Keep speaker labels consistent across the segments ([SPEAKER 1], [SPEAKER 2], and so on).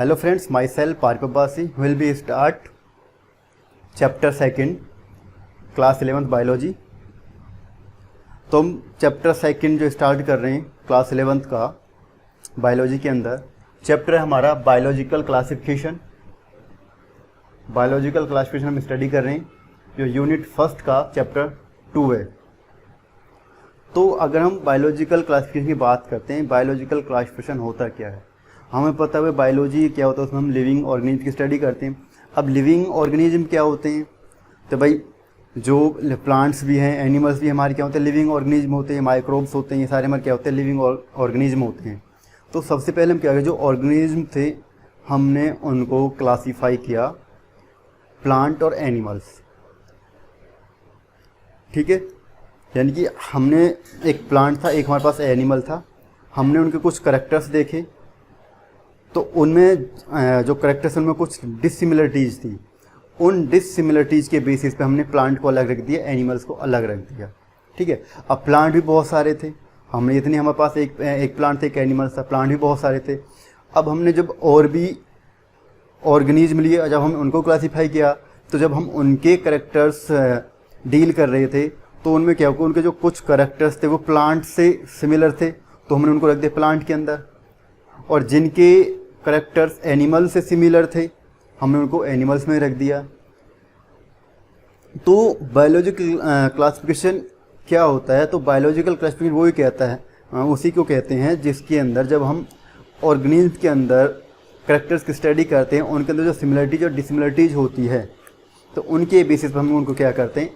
[SPEAKER 1] Hello friends, myself Paripabasi will be start chapter 2 class 11th biology. तो हम chapter 2 जो start कर रहे हैं क्लास 11th का बायोलॉजी के अंदर चैप्टर है हमारा बायोलॉजिकल क्लासिफिकेशन। बायोलॉजिकल क्लासिफिकेशन हम स्टडी कर रहे हैं जो यूनिट फर्स्ट का चैप्टर 2 है। तो अगर हम बायोलॉजिकल क्लासिफिकेशन की बात करते हैं, बायोलॉजिकल क्लासिफिकेशन होता क्या है, हमें पता है बायोलॉजी क्या होता है, उसमें हम लिविंग ऑर्गेनिज्म की स्टडी करते हैं। अब लिविंग ऑर्गेनिज्म क्या होते हैं, तो भाई जो प्लांट्स भी हैं, एनिमल्स भी हमारे क्या होते हैं, लिविंग ऑर्गेनिज्म होते हैं, माइक्रोब्स होते हैं, ये सारे हमारे क्या होते हैं, लिविंग ऑर्गेनिज्म होते हैं। तो सबसे पहले हम क्या करें, जो ऑर्गेनिज्म थे हमने उनको क्लासीफाई किया, प्लांट और एनिमल्स। ठीक है, यानी कि हमने एक प्लांट था, एक हमारे पास एनिमल था, हमने उनके कुछ करैक्टर्स देखे, तो उनमें जो करैक्टर्स उनमें कुछ डिसिमिलरिटीज़ थी, उन डिसिमिलरिटीज़ के बेसिस पे हमने प्लांट को अलग रख दिया, एनिमल्स को अलग रख दिया। ठीक है, अब प्लांट भी बहुत सारे थे, हमने इतने हमारे पास एक प्लांट था, एक एनिमल्स था, प्लांट भी बहुत सारे थे। अब हमने जब और भी ऑर्गेनिज्म लिए, जब हम उनको क्लासीफाई किया, तो जब हम उनके करैक्टर्स डील कर रहे थे तो उनमें क्या हुआ, उनके जो कुछ करैक्टर्स थे वो प्लांट से सिमिलर थे, तो हमने उनको रख दिया प्लांट के अंदर, और जिनके करैक्टर्स एनिमल से सिमिलर थे हमने उनको एनिमल्स में रख दिया। तो बायोलॉजिकल क्लासिफिकेशन क्या होता है, तो बायोलॉजिकल क्लासिफिकेशन वही कहता है, उसी को कहते हैं जिसके अंदर जब हम ऑर्गेनिज्म के अंदर करैक्टर्स की स्टडी करते हैं, उनके अंदर जो सिमिलरिटीज और डिसिमिलरिटीज होती है, तो उनके बेसिस पर हम उनको क्या करते हैं,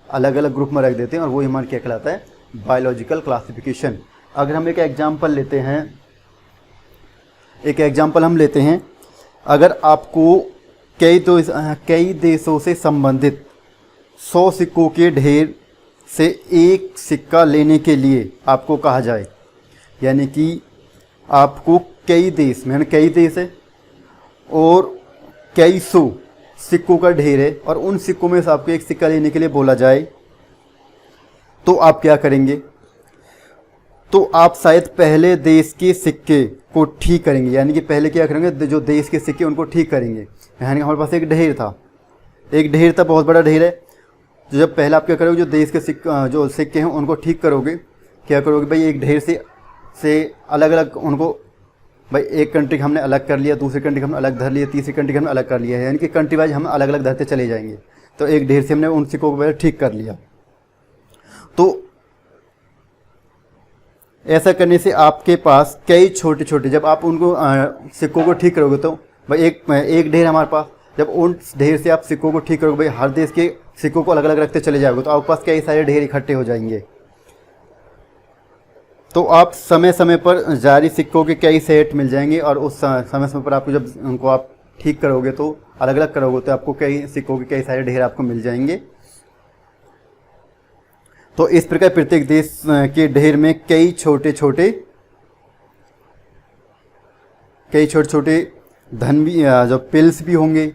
[SPEAKER 1] अलग अलग ग्रुप में रख देते हैं, और वही हमारा क्या कहलाता है, बायोलॉजिकल क्लासिफिकेशन। अगर हम एक एग्जाम्पल लेते हैं, एक एग्जाम्पल हम लेते हैं, अगर आपको कई देशों से संबंधित 100 सिक्कों के ढेर से एक सिक्का लेने के लिए आपको कहा जाए, यानी कि आपको कई देश में, कई देश है और कई सौ सिक्कों का ढेर है, और उन सिक्कों में से आपको एक सिक्का लेने के लिए बोला जाए, तो आप क्या करेंगे, तो आप शायद पहले देश के सिक्के को ठीक करेंगे, यानी कि पहले क्या करेंगे, जो देश के सिक्के उनको ठीक करेंगे। यानी हमारे पास एक ढेर था, बहुत बड़ा ढेर है, तो जब पहले आप क्या करोगे, जो देश के जो सिक्के हैं उनको ठीक करोगे, क्या करोगे भाई, एक ढेर से अलग अलग उनको, भाई एक कंट्री हमने अलग कर लिया, दूसरी कंट्री हमने अलग धर लिया, तीसरी कंट्री हमने अलग कर लिया है, यानी कि कंट्री वाइज हम अलग अलग धरते चले जाएंगे। तो एक ढेर से हमने उन सिक्कों को पहले ठीक कर लिया। तो ऐसा करने से आपके पास कई छोटे छोटे, जब आप उनको सिक्कों को ठीक करोगे, तो भाई एक ढेर हमारे पास, जब उन ढेर से आप सिक्कों को ठीक करोगे, भाई हर देश के सिक्कों को अलग अलग रखते चले जाओगे, तो आपके पास कई सारे ढेर इकट्ठे हो जाएंगे। तो आप समय समय पर जारी सिक्कों के कई सेट मिल जाएंगे, और उस समय समय पर आपको जब उनको आप ठीक करोगे, तो अलग अलग करोगे, तो आपको कई सिक्कों के कई सारे ढेर आपको मिल जाएंगे। तो इस प्रकार प्रत्येक देश के ढेर में कई छोटे छोटे धन भी, जो पिल्स भी होंगे,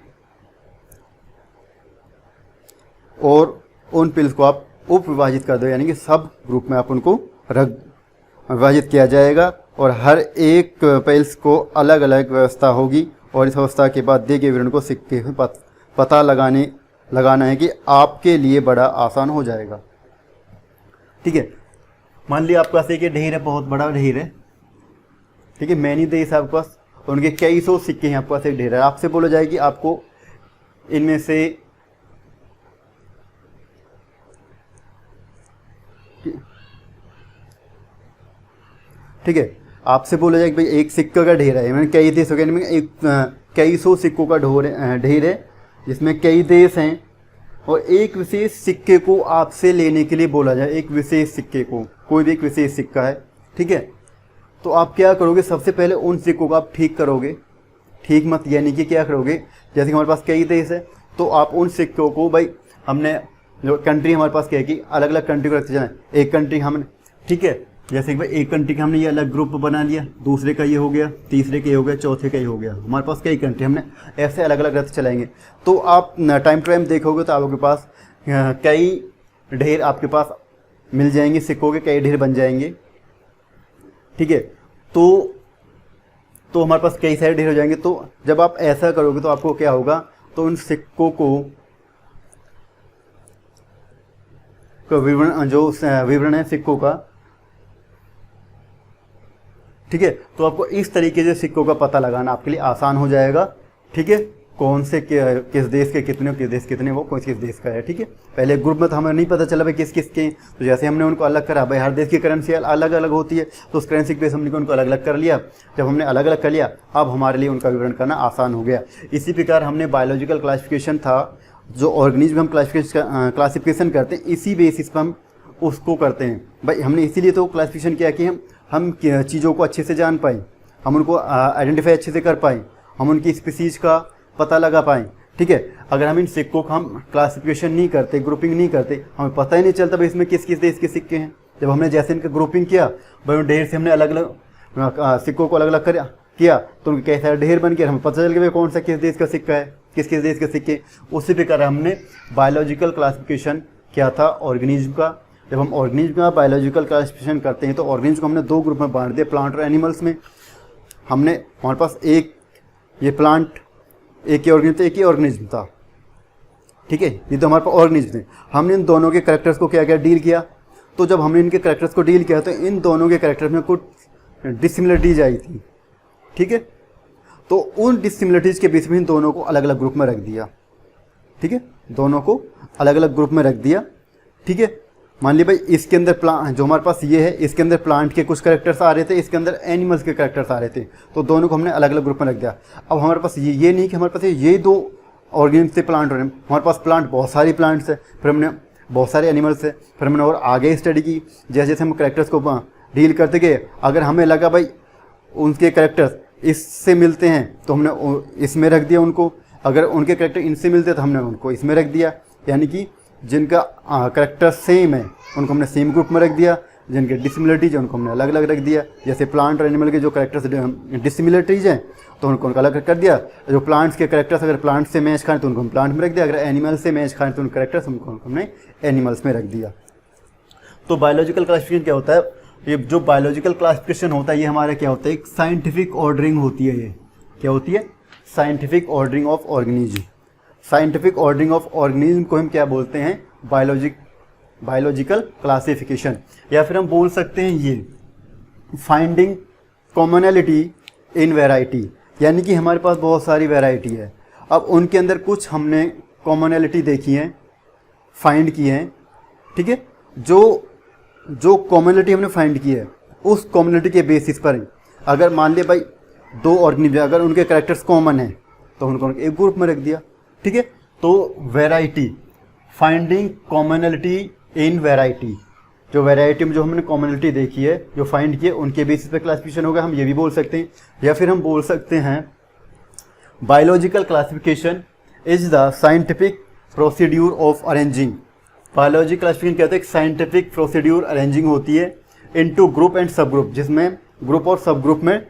[SPEAKER 1] और उन पिल्स को आप उप विभाजित कर दो, यानी कि सब ग्रुप में आप उनको विभाजित किया जाएगा, और हर एक पिल्स को अलग अलग व्यवस्था होगी, और इस व्यवस्था के बाद दिए गए विवरण को सिक्के में पता लगाना है कि आपके लिए बड़ा आसान हो जाएगा। ठीक है, मान लिया आपके पास एक ढेर है, बहुत बड़ा ढेर है, ठीक है, मैनी देश आपके पास, उनके कई सौ सिक्के हैं, आपके पास एक ढेर है, आपसे बोला जाए कि आपको इनमें से ठीक है, आपसे बोला जाए कि भाई एक सिक्का का ढेर है, मैंने कई देशों के, एक कई सौ सिक्कों का ढेर है जिसमें कई देश हैं, और एक विशेष सिक्के को आपसे लेने के लिए बोला जाए, एक विशेष सिक्के को, कोई भी एक विशेष सिक्का है, ठीक है, तो आप क्या करोगे, सबसे पहले उन सिक्कों को आप ठीक करोगे, ठीक मत यानी कि क्या करोगे, जैसे कि हमारे पास कई देश है, तो आप उन सिक्कों को, भाई हमने जो कंट्री हमारे पास क्या है कि अलग अलग कंट्री को रखते जाए, एक कंट्री हमने, ठीक है, जैसे कि भाई एक कंट्री का हमने ये अलग ग्रुप बना लिया, दूसरे का ये हो गया, तीसरे का ये हो गया, चौथे का ये हो गया, हमारे पास कई कंट्री, हमने ऐसे अलग अलग रखते चलाएंगे। तो आप टाइम टू टाइम देखोगे तो आपके पास कई ढेर आपके पास मिल जाएंगे, सिक्कों के कई ढेर बन जाएंगे। ठीक है, तो तो हमारे पास कई सारे ढेर हो जाएंगे। तो जब आप ऐसा करोगे तो आपको क्या होगा, तो उन सिक्कों को विवरण, जो विवरण है सिक्कों का, ठीक है, तो आपको इस तरीके से सिक्कों का पता लगाना आपके लिए आसान हो जाएगा। ठीक है, कौन से किस देश के कितने, किस देश कितने, वो किस देश का है। ठीक है, पहले ग्रुप में तो हमें नहीं पता चला भाई किस किस के, तो जैसे हमने उनको अलग करा, भाई हर देश की करेंसी अलग अलग होती है, तो उस करेंसी के बेस हमने उनको अलग अलग कर लिया। जब हमने अलग अलग कर लिया, अब हमारे लिए उनका विवरण करना आसान हो गया। इसी प्रकार हमने बायोलॉजिकल क्लासिफिकेशन था, जो ऑर्गेनिज्म हम क्लासिफिकेशन करते हैं, इसी बेसिस पर हम उसको करते हैं। भाई हमने इसीलिए तो क्लासिफिकेशन किया कि हम चीज़ों को अच्छे से जान पाएँ, हम उनको आइडेंटिफाई अच्छे से कर पाएँ, हम उनकी स्पीसीज का पता लगा पाएँ। ठीक है, अगर हम इन सिक्कों का हम क्लासिफिकेशन नहीं करते, ग्रुपिंग नहीं करते, हमें पता ही नहीं चलता भाई इसमें किस किस देश के सिक्के हैं। जब हमने जैसे इनका ग्रुपिंग किया, भाई ढेर से हमने अलग अलग सिक्कों को अलग अलग किया, तो उनके कई सारे ढेर बन गया, हमें पता चल गया कौन सा किस देश का सिक्का है, किस किस देश के सिक्के। उसी प्रकार हमने बायोलॉजिकल क्लासिफिकेशन किया था ऑर्गेनिज्म का। जब हम ऑर्गेनिज्म का बायोलॉजिकल क्लासिफिकेशन करते हैं तो ऑर्गेनिज्म को हमने दो ग्रुप में बांट दिया, प्लांट और एनिमल्स में। हमने हमारे पास एक ये प्लांट, एक ही ऑर्गेनिज्म था। ठीक है, ये तो हमारे पास ऑर्गेनिज्म थे। हमने इन दोनों के कैरेक्टर्स को क्या डील किया। तो जब हमने इनके कैरेक्टर्स को डील किया तो इन दोनों के कैरेक्टर्स में कुछ डिसिमिलरिटीज आई थी। ठीक है, तो उन डिसिमिलरिटीज के बीच में इन दोनों को अलग अलग ग्रुप में रख दिया। ठीक है, दोनों को अलग अलग ग्रुप में रख दिया। ठीक है, मान ली भाई इसके अंदर प्लांट, जो हमारे पास ये है, इसके अंदर प्लांट के कुछ कैरेक्टर्स आ रहे थे, इसके अंदर एनिमल्स के कैरेक्टर्स आ रहे थे, तो दोनों को हमने अलग अलग ग्रुप में रख दिया। अब हमारे पास ये नहीं कि हमारे पास ये दो ऑर्गेनिज्म से प्लांट हो रहे हैं, हमारे पास प्लांट बहुत सारी प्लांट्स है, फिर हमने बहुत सारे एनिमल्स है, फिर हमने और आगे स्टडी की, जैसे जैसे हम कैरेक्टर्स को डील करते गए, अगर हमें लगा भाई उनके कैरेक्टर्स इससे मिलते हैं तो हमने इसमें रख दिया उनको, अगर उनके कैरेक्टर इनसे मिलते तो हमने उनको इसमें रख दिया। यानी कि जिनका कैरेक्टर सेम है उनको हमने सेम ग्रुप में रख दिया, जिनके डिसिमिलरिटीज है उनको हमने अलग अलग रख दिया। जैसे प्लांट और एनिमल के जो कैरेक्टर्स डिसिमिलरिटीज हैं तो उनको अलग कर दिया। जो प्लांट्स के कैरेक्टर्स अगर प्लांट से मैच खाएं तो उनको हम प्लांट में रख दिया, अगर एनिमल से मैच खाएं तो उन कैरेक्टर्स उनको हमने एनिमल्स में रख दिया। तो बायोलॉजिकल क्लासिफिकेशन क्या होता है, ये जो बायोलॉजिकल क्लासिफिकेशन होता है ये हमारा क्या होता है, एक साइंटिफिक ऑर्डरिंग होती है। ये क्या होती है, scientific ordering of organism. Scientific ordering of organism को हम क्या बोलते हैं, बायोलॉजिकल क्लासिफिकेशन, या फिर हम बोल सकते हैं ये फाइंडिंग कॉमनैलिटी इन वैरायटी। यानी कि हमारे पास बहुत सारी वैरायटी है, अब उनके अंदर कुछ हमने कॉमनैलिटी देखी है, फाइंड की है। ठीक है, जो कॉमनैलिटी हमने फाइंड की है उस कॉमनैलिटी के बेसिस पर अगर मान लिया भाई दो ऑर्गेनिज्म अगर उनके कैरेक्टर्स कॉमन है तो उनको एक ग्रुप में रख दिया। ठीक है, तो वैरायटी, फाइंडिंग कॉमनैलिटी इन वैरायटी, जो वैरायटी में जो हमने कॉमनैलिटी देखी है, जो फाइंड किए, उनके बेसिस पे क्लासिफिकेशन होगा, हम ये भी बोल सकते हैं। या फिर हम बोल सकते हैं biological classification is the scientific procedure of arranging. Biological classification क्या होता है, एक साइंटिफिक प्रोसीड्यूर अरेंजिंग होती है इनटू ग्रुप एंड सब ग्रुप, जिसमें ग्रुप और सब ग्रुप में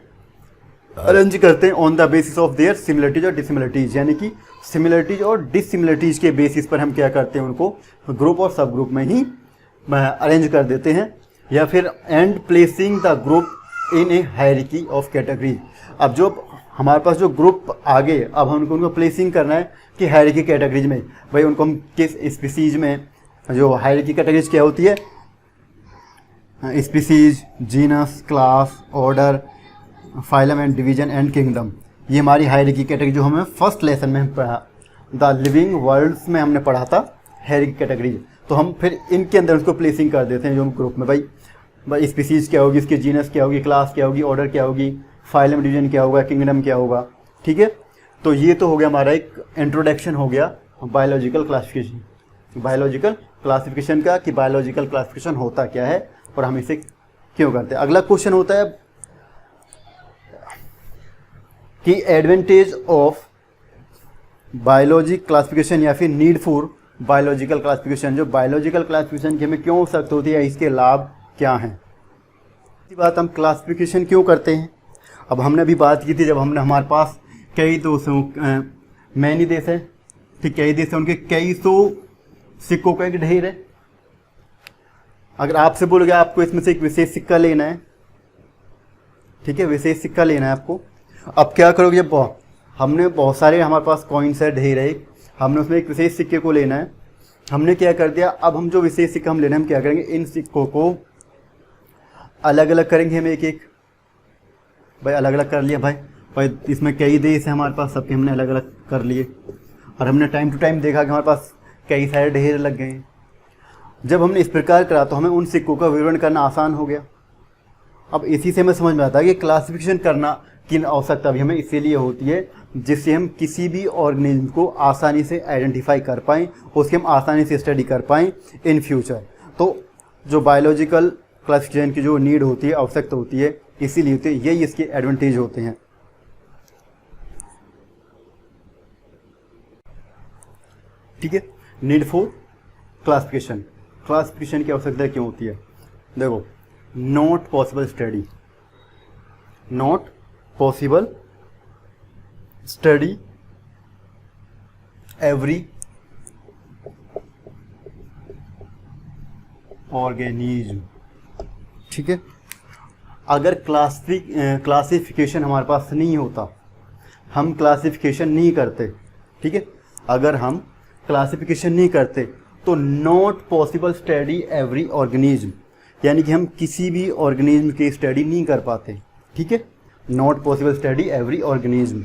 [SPEAKER 1] अरेंज करते हैं on the basis of their similarities और डिसिमिलरिटीज। यानी कि सिमिलरिटीज और डिसिमिलरिटीज के बेसिस पर हम क्या करते हैं, उनको ग्रुप और सब ग्रुप में ही अरेंज कर देते हैं। या फिर and placing the group in A hierarchy of category. अब जो हमारे पास जो ग्रुप आगे, अब हमको उनको प्लेसिंग करना है कि हायरार्की कैटेगरीज में, भाई उनको हम किस स्पीसीज में, जो हायरार्की कैटेगरीज क्या होती है, species, genus, class, order, phylum and division and kingdom, ये हमारी हायरार्की कैटेगरी जो हमें फर्स्ट लेसन में हम पढ़ा, द लिविंग वर्ल्ड्स में हमने पढ़ा था हायरार्की कैटेगरी। तो हम फिर इनके अंदर उसको प्लेसिंग कर देते हैं जो हम ग्रुप में, भाई स्पीसीज क्या होगी, इसकी जीनस क्या होगी, क्लास क्या होगी, ऑर्डर क्या होगी, फाइलम डिवीजन क्या होगा, किंगडम क्या होगा। ठीक है, तो ये तो हो गया हमारा एक इंट्रोडक्शन हो गया बायोलॉजिकल क्लासिफिकेशन, बायोलॉजिकल क्लासिफिकेशन का, कि बायोलॉजिकल क्लासिफिकेशन होता क्या है और हम इसे क्यों करते हैं। अगला क्वेश्चन होता है कि एडवांटेज ऑफ बायोलॉजी क्लासिफिकेशन या फिर नीड फॉर बायोलॉजिकल क्लासिफिकेशन। जो बायोलॉजिकल क्लासिफिकेशन की हमें क्यों आवश्यकता होती है, इसके लाभ क्या हैं। इसी बात हम क्लासिफिकेशन क्यों करते हैं। अब हमने अभी बात की थी, जब हमने हमारे पास कई देशों मैनी देश है, ठीक, कई देश है, उनके कई सौ सिक्कों का एक ढेर है। अगर आपसे बोलोगे आपको इसमें से एक विशेष सिक्का लेना है, ठीक है, विशेष सिक्का लेना है आपको, अब क्या करोगे, जब हमने बहुत सारे हमारे पास कॉइन्स है, ढेर है, हमने उसमें एक विशेष सिक्के को लेना है, हमने क्या कर दिया, अब हम जो विशेष सिक्का हम लेना है, हम क्या करेंगे, इन सिक्कों को अलग अलग करेंगे हम एक एक। भाई अलग अलग कर लिया भाई इसमें कई देश है हमारे पास, सबके हमने अलग अलग कर लिए, और हमने टाइम टू टाइम देखा कि हमारे पास कई सारे ढेर लग गए हैं। जब हमने इस प्रकार करा तो हमें उन सिक्कों का विवरण करना आसान हो गया। अब इसी से हमें समझ में आता है कि क्लासिफिकेशन करना की आवश्यकता भी हमें इसीलिए होती है जिससे हम किसी भी ऑर्गेनिज्म को आसानी से आइडेंटिफाई कर पाएँ, उसकी हम आसानी से स्टडी कर पाएँ इन फ्यूचर। तो जो बायोलॉजिकल क्लासिफिकेशन की जो नीड होती है, आवश्यकता होती है, इसीलिए होती है, यही इसके एडवांटेज होते हैं। ठीक है, नीड फॉर क्लासिफिकेशन, क्लासिफिकेशन की आवश्यकता क्यों होती है? देखो, not possible study, not possible study every organism. ठीक है, अगर क्लासिफिकेशन हमारे पास नहीं होता, हम क्लासिफिकेशन नहीं करते, ठीक है, अगर हम क्लासिफिकेशन नहीं करते तो not possible study every organism, यानी कि हम किसी भी ऑर्गेनिज्म की स्टडी नहीं कर पाते। ठीक है, not possible study every organism,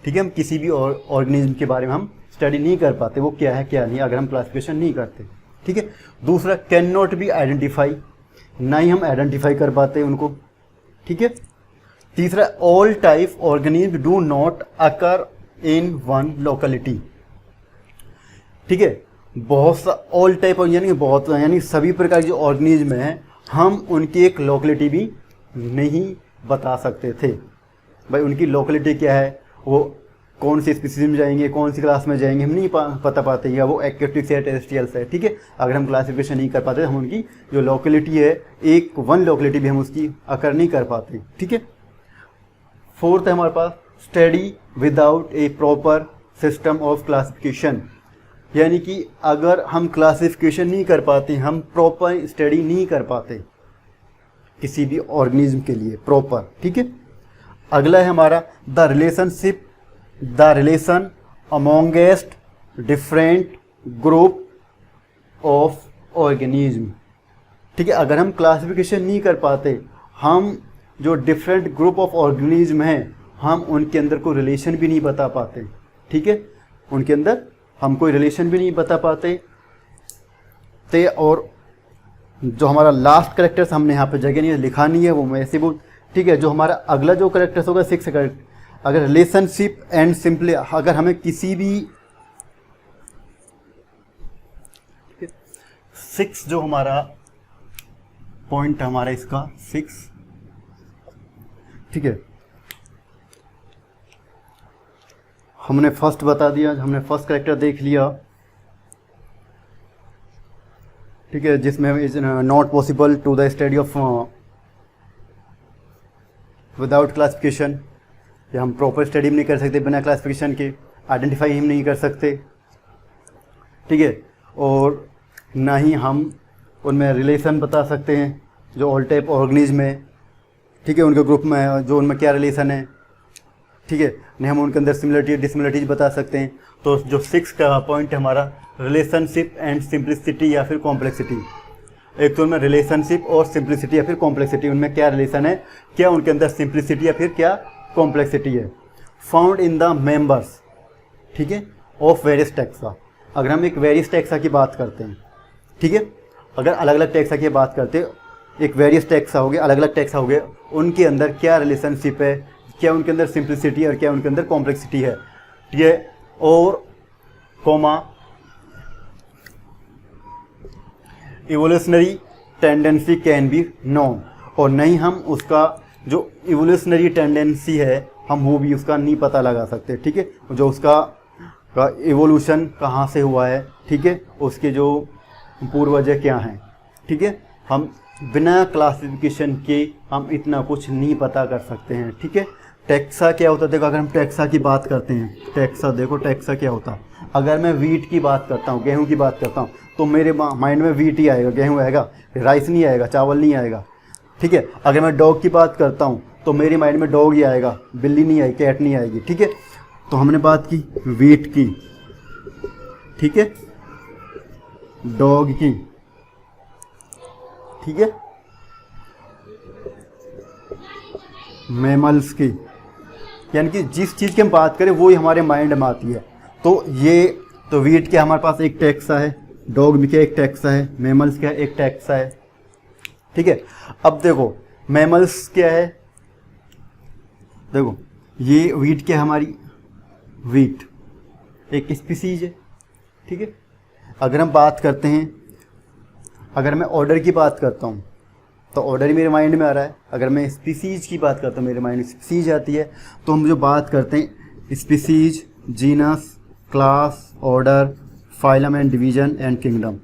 [SPEAKER 1] ठीक है, हम किसी भी ऑर्गेनिज्म के बारे में हम स्टडी नहीं कर पाते, वो क्या है क्या नहीं, अगर हम क्लासिफिकेशन नहीं करते। ठीक है, दूसरा कैन नॉट बी आइडेंटिफाई, ना ही हम आइडेंटिफाई कर पाते उनको। ठीक है, तीसरा all type organism do not occur in one locality. ठीक है, बहुत सा ऑल टाइप यानी सभी प्रकार के जो ऑर्गेनिज्म हैं, हम उनकी एक लोकेलिटी भी नहीं बता सकते थे। भाई उनकी लोकेलिटी क्या है, वो कौन सी स्पीसीज में जाएंगे, कौन सी क्लास में जाएंगे, हम नहीं पता पाते, या वो एक्वेटिक्स है, टेरेस्ट्रियल्स है। ठीक है, अगर हम क्लासिफिकेशन नहीं कर पाते, हम उनकी जो लोकेलिटी है, एक वन लोकेलिटी भी हम उसकी अकर नहीं कर पाते। ठीक है, फोर्थ है हमारे पास study without a proper system of classification, यानी कि अगर हम क्लासिफिकेशन नहीं कर पाते, हम प्रॉपर स्टडी नहीं कर पाते किसी भी ऑर्गेनिज्म के लिए प्रॉपर। ठीक है, अगला है हमारा the relation amongst different group of organism. ठीक है, अगर हम क्लासिफिकेशन नहीं कर पाते, हम जो डिफरेंट ग्रुप ऑफ ऑर्गेनिज्म हैं, हम उनके अंदर कोई रिलेशन भी नहीं बता पाते। ठीक है, उनके अंदर हम कोई रिलेशन भी नहीं बता पाते थे। और जो हमारा लास्ट करेक्टर्स हमने यहाँ पे जगह नहीं लिखा नहीं है, वो मैं ऐसे बोल। ठीक है, जो हमारा अगला जो करेक्टर्स होगा 6 करेक्टर, अगर रिलेशनशिप एंड सिंपली, अगर हमें किसी भी 6 जो हमारा पॉइंट हमारा इसका 6, ठीक है, हमने फर्स्ट बता दिया, हमने फर्स्ट करेक्टर देख लिया। ठीक है, जिसमें is not possible to the study of without classification, या हम प्रॉपर स्टडी नहीं कर सकते बिना क्लासिफिकेशन के, आइडेंटिफाई हम नहीं कर सकते। ठीक है, और ना ही हम उनमें रिलेशन बता सकते हैं जो ऑल टाइप ऑर्गेनिज्म है। ठीक है, उनके ग्रुप में जो उनमें क्या रिलेशन है। ठीक है, नहीं हम उनके अंदर सिमिलरिटी डिसमिलरिटीज बता सकते हैं। तो जो 6 का पॉइंट है हमारा रिलेशनशिप एंड सिंप्लिसिटी या फिर कॉम्प्लेक्सिटी, एक तो उनमें रिलेशनशिप और सिंप्लिसिटी या फिर कॉम्प्लेक्सिटी, उनमें क्या रिलेशन है, क्या उनके अंदर सिंप्लिसिटी या फिर क्या कॉम्प्लेक्सिटी है, फाउंड इन द मेंबर्स। ठीक है, ऑफ वेरियस टैक्सा। अगर हम एक वेरियस टैक्सा की बात करते हैं, ठीक है, अगर अलग अलग टैक्सा की बात करते हैं, एक वेरियस टैक्सा हो गया, अलग अलग टैक्सा हो गए, उनके अंदर क्या रिलेशनशिप है, क्या उनके अंदर सिंप्लिसिटी और क्या उनके अंदर कॉम्प्लेक्सिटी है। ठीक है, और comma evolutionary tendency can be known, और नहीं हम उसका जो इवोल्यूशनरी टेंडेंसी है, हम वो भी उसका नहीं पता लगा सकते। ठीक है, जो उसका इवोल्यूशन कहाँ से हुआ है, ठीक है, उसके जो पूर्वज क्या हैं। ठीक है, हम बिना क्लासिफिकेशन के हम इतना कुछ नहीं पता कर सकते हैं। ठीक है, टैक्सा क्या होता है, देखो अगर हम टैक्सा की बात करते हैं, टैक्सा देखो टैक्सा क्या होता है। अगर मैं वीट की बात करता हूँ, गेहूँ की बात करता हूँ, तो मेरे माइंड में वीट ही आएगा, गेहूँ आएगा, राइस नहीं आएगा, चावल नहीं आएगा। ठीक है, अगर मैं डॉग की बात करता हूँ तो मेरे माइंड में डॉग ही आएगा, बिल्ली नहीं आएगी, कैट नहीं आएगी। ठीक है, तो हमने बात की वेट की, ठीक है, डॉग की, ठीक है, मैमल्स की, यानी कि जिस चीज़ की हम बात करें वो ही हमारे माइंड में आती है। तो ये तो वीट के हमारे पास एक टैक्सा है, डॉग भी क्या एक टैक्सा है, मैमल्स क्या एक टैक्सा है। ठीक है, अब देखो मैमल्स क्या है, देखो ये वीट क्या है हमारी, वीट एक स्पीसीज है। ठीक है, अगर हम बात करते हैं, अगर मैं ऑर्डर की बात करता हूँ तो ऑर्डर ही मेरे माइंड में आ रहा है। अगर मैं स्पीसीज की बात करता हूँ मेरे माइंड में स्पीसीज आती है। तो हम जो बात करते हैं species, genus, class, order, phylum and division and kingdom.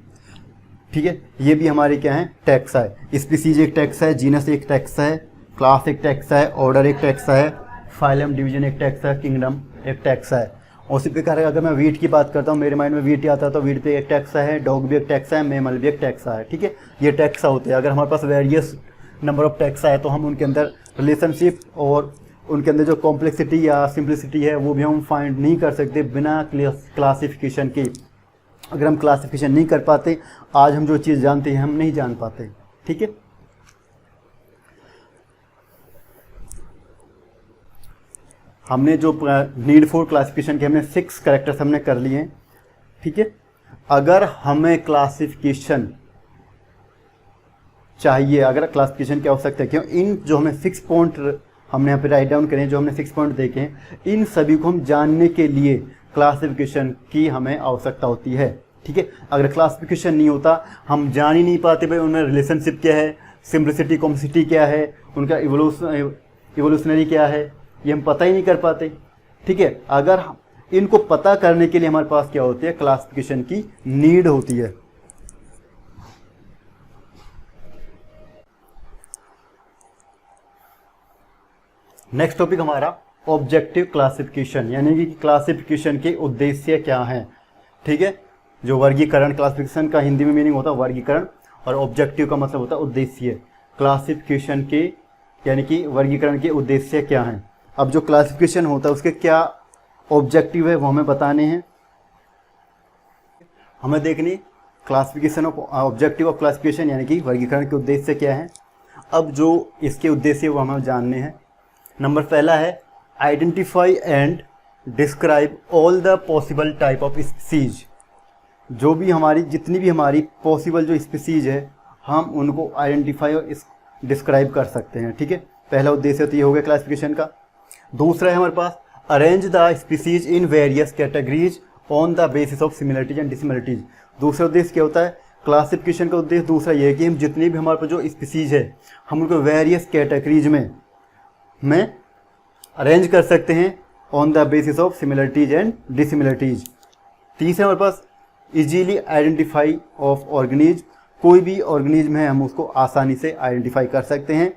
[SPEAKER 1] ठीक है, ये भी हमारे क्या है, टैक्सा है। स्पीसीज एक टैक्सा है, जीनस एक टैक्सा है, क्लास एक टैक्सा है, ऑर्डर एक टैक्सा है, फाइलम डिवीजन एक टैक्सा है, किंगडम एक टैक्सा है। उसी प्रकार अगर मैं वीट की बात करता हूँ मेरे माइंड में वीट ही आता है, तो वीट पे एक टैक्सा है, डॉग भी एक टैक्सा है, मैमल भी एक टैक्सा है। ठीक है, ये टैक्सा होते हैं। अगर हमारे पास वेरियस नंबर ऑफ टैक्सा है तो हम उनके अंदर रिलेशनशिप और उनके अंदर जो कॉम्प्लेक्सिटी या सिंप्लिसिटी है वो भी हम फाइंड नहीं कर सकते बिना क्लासिफिकेशन के। अगर हम क्लासिफिकेशन नहीं कर पाते, आज हम जो चीज़ जानते हैं हम नहीं जान पाते। ठीक है, हमने जो नीड फॉर क्लासिफिकेशन के हमने 6 कैरेक्टर्स हमने कर लिए हैं। ठीक है, अगर हमें क्लासिफिकेशन चाहिए, अगर क्लासिफिकेशन की आवश्यकता है, क्यों इन जो हमें 6 पॉइंट हमने यहाँ पे राइट डाउन करें, जो हमने 6 पॉइंट देखे हैं, इन सभी को हम जानने के लिए क्लासिफिकेशन की हमें आवश्यकता होती है। ठीक है, अगर क्लासिफिकेशन नहीं होता हम जान ही नहीं पाते भाई उनमें रिलेशनशिप क्या है, सिम्प्लिसिटी कॉम्प्लेक्सिटी क्या है, उनका इवोल्यूशनरी क्या है, ये हम पता ही नहीं कर पाते। ठीक है, अगर इनको पता करने के लिए हमारे पास क्या होती है, क्लासिफिकेशन की नीड होती है। नेक्स्ट टॉपिक हमारा ऑब्जेक्टिव क्लासिफिकेशन, यानी कि क्लासिफिकेशन के उद्देश्य क्या हैं। ठीक है, जो वर्गीकरण, क्लासिफिकेशन का हिंदी में मीनिंग होता है वर्गीकरण, और ऑब्जेक्टिव का मतलब होता है उद्देश्य। क्लासिफिकेशन के यानी कि वर्गीकरण के उद्देश्य क्या हैं। अब जो क्लासिफिकेशन होता है उसके क्या ऑब्जेक्टिव है वो हमें बताने हैं, हमें देखनी classification of objective of classification, यानी कि वर्गीकरण के उद्देश्य क्या है। अब जो इसके उद्देश्य वो हमें जानने हैं। नंबर पहला है identify and describe all the possible type of species. जो भी हमारी जितनी भी हमारी पॉसिबल जो स्पीसीज है हम उनको आइडेंटिफाई और डिस्क्राइब कर सकते हैं। ठीक है, पहला उद्देश्य तो ये हो गया क्लासिफिकेशन का। दूसरा है हमारे पास arrange the species in various categories on the basis of similarities and dissimilarities. दूसरा उद्देश्य क्या होता है, क्लासिफिकेशन का उद्देश्य दूसरा ये है कि हम जितनी भी हमारे पास जो स्पीसीज है हम उनको वेरियस कैटेगरीज में अरेंज कर सकते हैं on the basis of similarities and dissimilarities. तीसरा हमारे पास इजीली आइडेंटिफाई ऑफ ऑर्गेनिज, कोई भी ऑर्गेनिज्म है हम उसको आसानी से आइडेंटिफाई कर सकते हैं।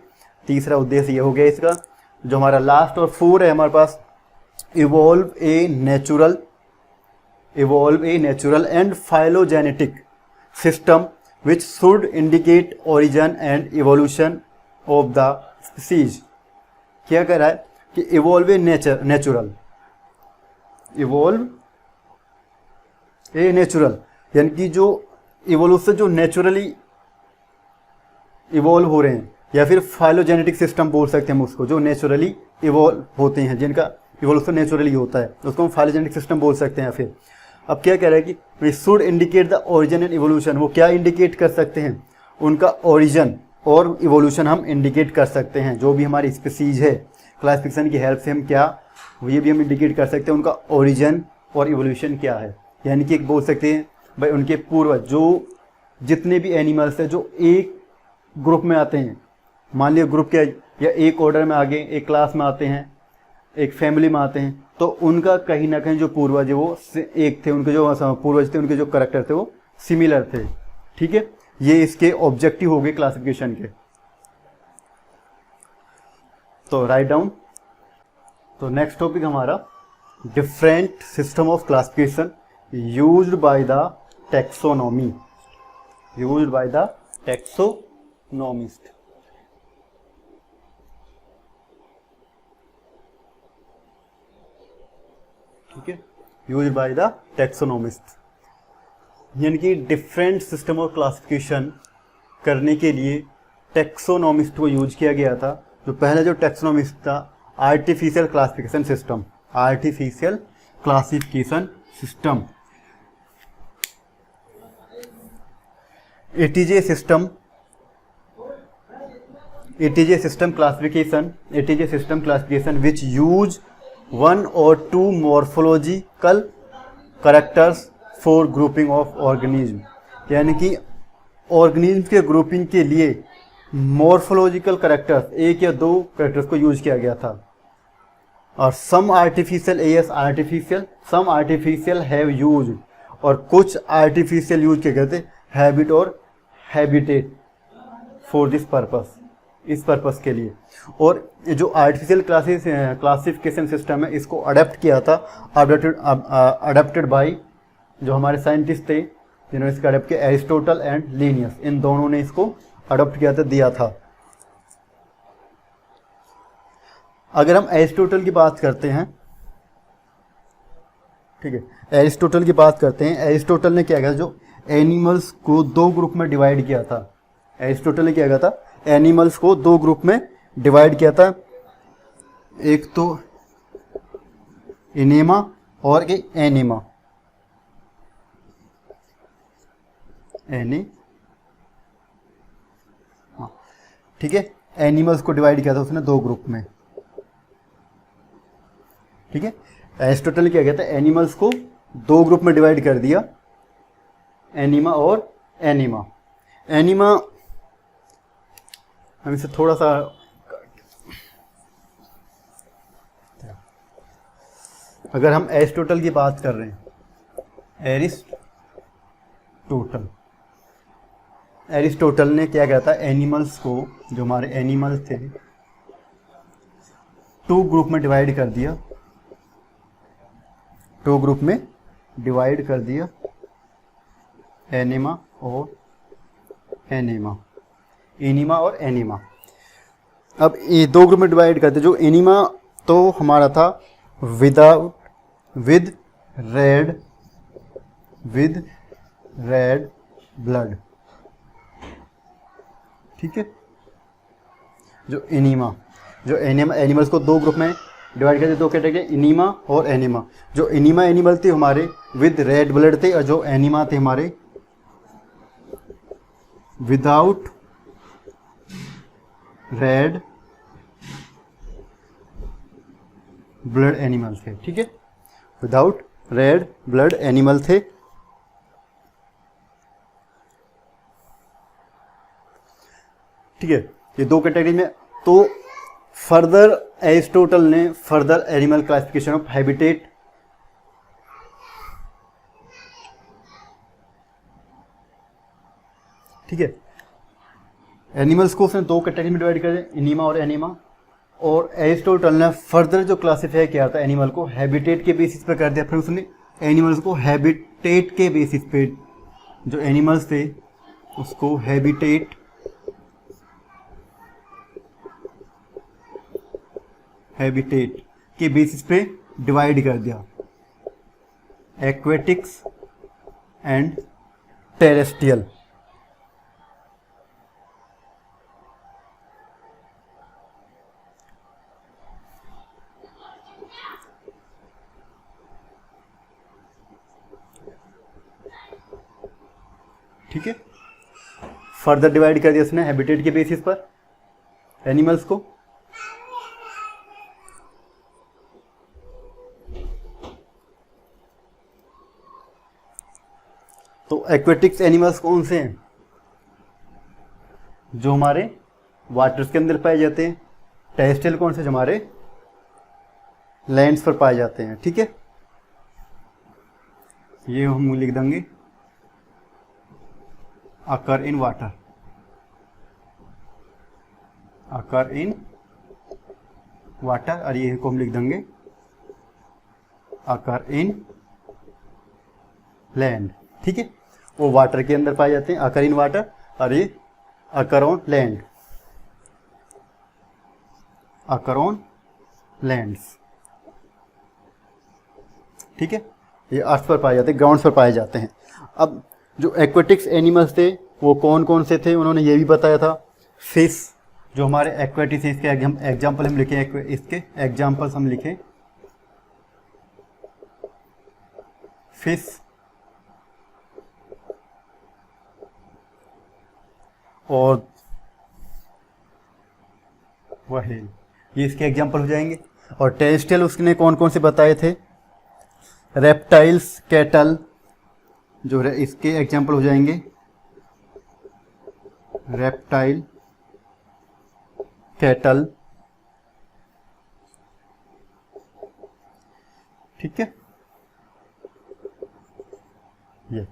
[SPEAKER 1] तीसरा उद्देश्य ये हो गया इसका। जो हमारा लास्ट और 4 है हमारे पास evolve a natural and phylogenetic system which should indicate origin and evolution of the species. क्या कह रहा है कि इवॉल्व ए नेचुरल यानी कि जो इवोल्यूशन जो नेचुरली इवॉल्व हो रहे हैं, या फिर फाइलोजेनेटिक सिस्टम बोल सकते हैं हम उसको, जो नेचुरली इवॉल्व होते हैं, जिनका इवोल्यूशन नेचुरली होता है, उसको हम फाइलोजेनेटिक सिस्टम बोल सकते हैं। फिर अब क्या कह रहा है कि we should indicate the origin and evolution. वो क्या इंडिकेट कर सकते हैं, उनका ओरिजिन और इवोल्यूशन हम इंडिकेट कर सकते हैं। जो भी हमारी स्पीसीज है क्लासिफिकेशन की हेल्प से हम क्या ये भी हम इंडिकेट कर सकते हैं उनका ओरिजिन और इवोल्यूशन क्या है। यानी कि बोल सकते हैं भाई उनके पूर्वज जो जितने भी एनिमल्स हैं जो एक ग्रुप में आते हैं, मान लिया ग्रुप क्या या एक ऑर्डर में आगे एक क्लास में आते हैं, एक फैमिली में आते हैं, तो उनका कहीं ना कहीं जो पूर्वज है वो एक थे, उनके जो पूर्वज थे उनके जो करैक्टर थे वो सिमिलर थे। ठीक है, ये इसके ऑब्जेक्टिव हो गए क्लासिफिकेशन के। तो राइट डाउन। तो नेक्स्ट टॉपिक हमारा different system of classification used by the taxonomist. ठीक है, यूज बाय द टैक्सोनॉमिस्ट, यानी कि डिफरेंट सिस्टम ऑफ क्लासिफिकेशन करने के लिए टैक्सोनॉमिस्ट को यूज किया गया था। जो पहला जो टैक्सोनॉमिस्ट था, artificial classification system, artificial classification system, ATJ system, ATJ system classification which use one और two morphological characters for grouping of organism, यानी कि ऑर्गेनिज्म के ग्रुपिंग के लिए मॉर्फोलॉजिकल करेक्टर्स, एक या दो करेक्टर्स को यूज किया गया था। और सम आर्टिफिशियल हैव यूज, और कुछ आर्टिफिशियल यूज किए गए थे हैबिट और हैबिटेट फॉर दिस पर्पस, इस पर्पस के लिए। और ये जो आर्टिफिशियल क्लासिफिकेशन सिस्टम है, इसको अडेप्ट किया था, अडेप्टेड बाय जो हमारे साइंटिस्ट थे जिन्होंने इसका अडेप्ट किया, एरिस्टोटल एंड लीनियस, इन दोनों ने इसको अडॉप्ट किया था, दिया था। अगर हम एरिस्टोटल की बात करते हैं, ठीक है, एरिस्टोटल की बात करते हैं, एरिस्टोटल ने क्या किया, जो एनिमल्स को दो ग्रुप में डिवाइड किया था, एरिस्टोटल ने क्या किया था, एनिमल्स को दो ग्रुप में डिवाइड किया था, एक तो इनेमा और एक एनिमा, ठीक है, एनिमल्स को डिवाइड किया था उसने दो ग्रुप में, ठीक है। एरिस्टोटल ने क्या किया था, एनिमल्स को दो ग्रुप में डिवाइड कर दिया, एनिमा और एनिमा। एनिमा, हम इसे थोड़ा सा, अगर हम एरिस्टोटल की बात कर रहे हैं, एरिस्टोटल ने क्या किया था, एनिमल्स को, जो हमारे एनिमल्स थे, टू ग्रुप में डिवाइड कर दिया, टू ग्रुप में डिवाइड कर दिया, एनिमा और एनिमा, एनिमा और एनिमा। अब ये दो ग्रुप में डिवाइड करते, जो एनिमा तो हमारा था विद रेड ब्लड, ठीक है। जो एनिमल्स को दो ग्रुप में डिवाइड करते, दो कैटेगरी, इनीमा और एनिमा। जो इनीमा एनिमल थे हमारे विद रेड ब्लड थे, और जो एनिमा थे हमारे विदाउट रेड ब्लड एनिमल थे, ठीक है, विदाउट रेड ब्लड एनिमल थे। ठीक है, ये दो कैटेगरी में। तो फर्दर एरिस्टोटल ने further animal classification of habitat, ठीक है, एनिमल्स को उसने दो कैटेगरी में डिवाइड कर दिया, इनीमा और एनिमा। और एरिस्टोटल ने फर्दर जो क्लासिफाई किया था एनिमल को हैबिटेट के बेसिस पे कर दिया। फिर उसने एनिमल्स को हैबिटेट के बेसिस पे, जो एनिमल्स थे उसको हैबिटेट के बेसिस पे डिवाइड कर दिया, एक्वेटिक्स एंड टेरेस्ट्रियल। ठीक है, फर्दर डिवाइड कर दिया उसने हैबिटेट के बेसिस पर एनिमल्स को। तो एक्वेटिक्स एनिमल्स कौन से हैं? जो हमारे वाटर्स के अंदर पाए जाते हैं। टेरेस्ट्रियल कौन से? जो हमारे लैंड्स पर पाए जाते हैं। ठीक है, ये हम लिख देंगे अकर in water, occur in water, और ये को हम लिख देंगे अकर इन लैंड। ठीक है, वो वाटर के अंदर पाए जाते हैं, अकर इन वाटर, और ये occur on land, occur on lands. ठीक है, ये अर्थ पर पाए जाते हैं, ग्राउंड पर पाए जाते हैं। अब जो एक्वेटिक्स एनिमल्स थे वो कौन कौन से थे, उन्होंने ये भी बताया था। फिश जो हमारे एक्वेटिक्स हैं, इसके एग्जाम्पल हम लिखें, इसके एग्जाम्पल्स हम लिखें, फिश और व्हेल, ये इसके एग्जाम्पल हो जाएंगे। और टेरेस्ट्रियल उसने कौन कौन से बताए थे, रेप्टाइल्स, कैटल, जो इसके एग्जाम्पल हो जाएंगे, रेप्टाइल, कैटल, ठीक है। ये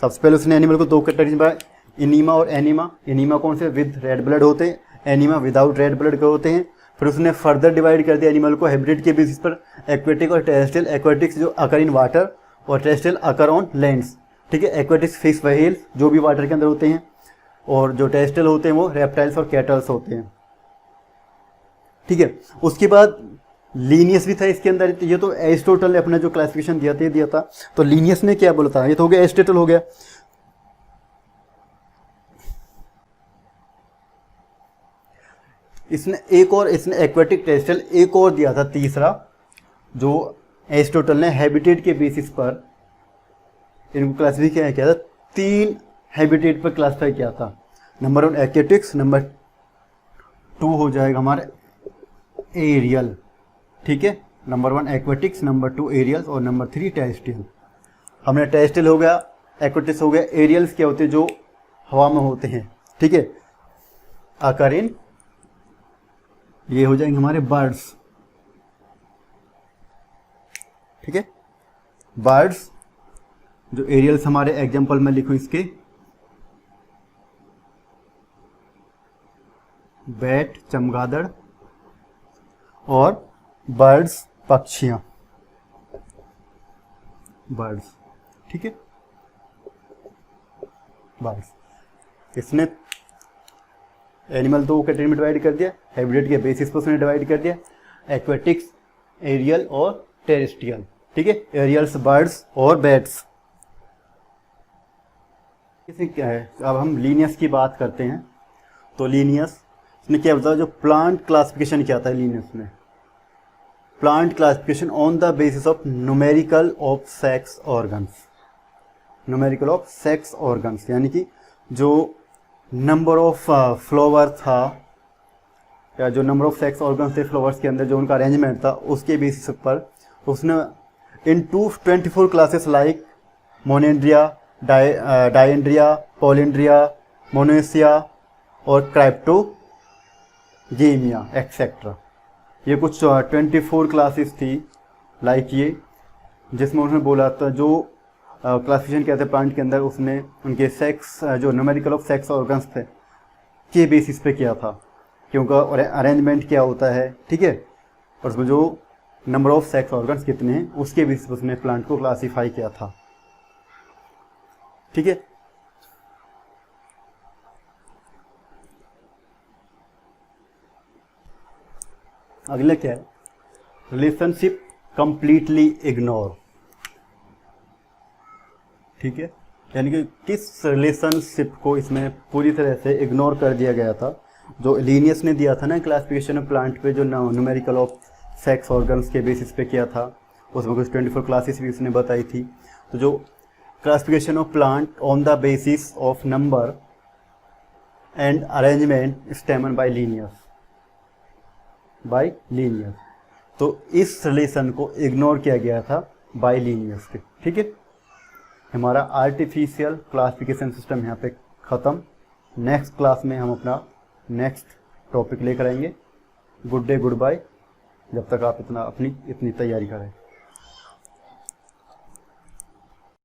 [SPEAKER 1] सबसे पहले उसने एनिमल को दो कैटेगरी में बांटा, इनीमा और एनिमा। इनीमा कौन से, विद रेड ब्लड होते हैं, एनिमा विदाउट रेड ब्लड के होते हैं। फिर उसने फर्दर डिवाइड कर दिया एनिमल को हैबिटेट के बेसिस पर, एक्वेटिक और टेरेस्ट्रियल। एक्वेटिक्स जो अकर इन वाटर और टेरेस्ट्रियल अकर ऑन लैंड्स, ठीक है। एक्वेटिक्स फिश, व्हेल जो भी वाटर के अंदर होते हैं, और जो टेरेस्ट्रियल होते हैं वो रेप्टाइल्स और कैटल्स होते हैं, ठीक है। उसके बाद लीनियस भी था इसके अंदर, ये तो एरिस्टोटल ने अपना जो क्लासिफिकेशन दिया था। तो लीनियस ने क्या बोला था, ये तो हो गया एरिस्टोटल हो गया। इसने एक्वेटिक, टेरेस्ट्रियल एक और दिया था तीसरा, जो एरिस्टोटल ने हैबिटेट के बेसिस पर इनको क्लासिफाई किया था। 3 हैबिटेट पर क्लासिफाई किया था। नंबर 1 एक्वेटिक्स, नंबर 2 हो जाएगा हमारे एरियल, ठीक है। नंबर 1 एक्वेटिक्स, नंबर 2 एरियल्स और नंबर 3 टेरेस्ट्रियल। हमने टेरेस्ट्रियल हो गया, एक्वेटिक्स हो गया। एरियल्स क्या होते हैं, जो हवा में होते हैं, ठीक है, आकर इन, ये हो जाएंगे हमारे बर्ड्स, ठीक है। बर्ड्स जो एरियल्स हमारे एग्जाम्पल में लिखूं इसके, बैट, चमगादड़, और बर्ड्स पक्षियां, बर्ड्स, ठीक है, बर्ड्स। इसने एनिमल 2 कैटेगरी में डिवाइड कर दिया, हैबिटेट के बेसिस पर उसने डिवाइड कर दिया, एक्वेटिक्स, एरियल और टेरेस्ट्रियल, ठीक है। एरियल्स, बर्ड्स और बैट्स। इसे क्या है, अब हम लीनियस की बात करते हैं। तो लीनियस ने क्या बताया, जो प्लांट क्लासिफिकेशन क्या था लीनियस में, plant classification on the basis of numerical of sex organs. Numerical of sex organs यानी कि जो नंबर ऑफ फ्लावर था, या जो नंबर ऑफ सेक्स ऑर्गन्स थे फ्लावर्स के अंदर, जो उनका अरेंजमेंट था, उसके बेसिस पर उसने इन 24 क्लासेस लाइक मोनेंड्रिया, डायेंड्रिया, पॉलिंड्रिया, मोनेसिया और क्राइप्टोगेमिया एक्सेट्रा, ये कुछ 24 क्लासेस थी लाइक ये, जिसमें उन्होंने बोला था जो क्लासिफिकेशन क्या थे प्लांट के अंदर, उसने उनके सेक्स, जो न्यूमेरिकल ऑफ सेक्स ऑर्गन्स थे के बेसिस पे किया था कि उनका अरेंजमेंट क्या होता है, ठीक है, और उसमें जो नंबर ऑफ सेक्स ऑर्गन्स कितने हैं उसके बेसिस पे उसने प्लांट को क्लासीफाई किया था, ठीक है। अगला क्या है, रिलेशनशिप कंप्लीटली इग्नोर, ठीक है, यानी कि किस रिलेशनशिप को इसमें पूरी तरह से इग्नोर कर दिया गया था, जो लीनियस ने दिया था ना क्लासिफिकेशन ऑफ प्लांट पे, जो न्यूमेरिकल ऑफ सेक्स ऑर्गन्स के बेसिस पे किया था, उसमें कुछ 24 क्लासेस भी उसने बताई थी। तो जो classification of plant on the basis of number and arrangement स्टेमन by Linnaeus, तो इस रिलेशन को इग्नोर किया गया था बाय लीनियस के, ठीक है। हमारा आर्टिफिशियल क्लासिफिकेशन सिस्टम यहाँ पे ख़त्म। नेक्स्ट क्लास में हम अपना नेक्स्ट टॉपिक लेकर आएंगे। गुड डे, गुड बाय, जब तक आप इतनी तैयारी करें।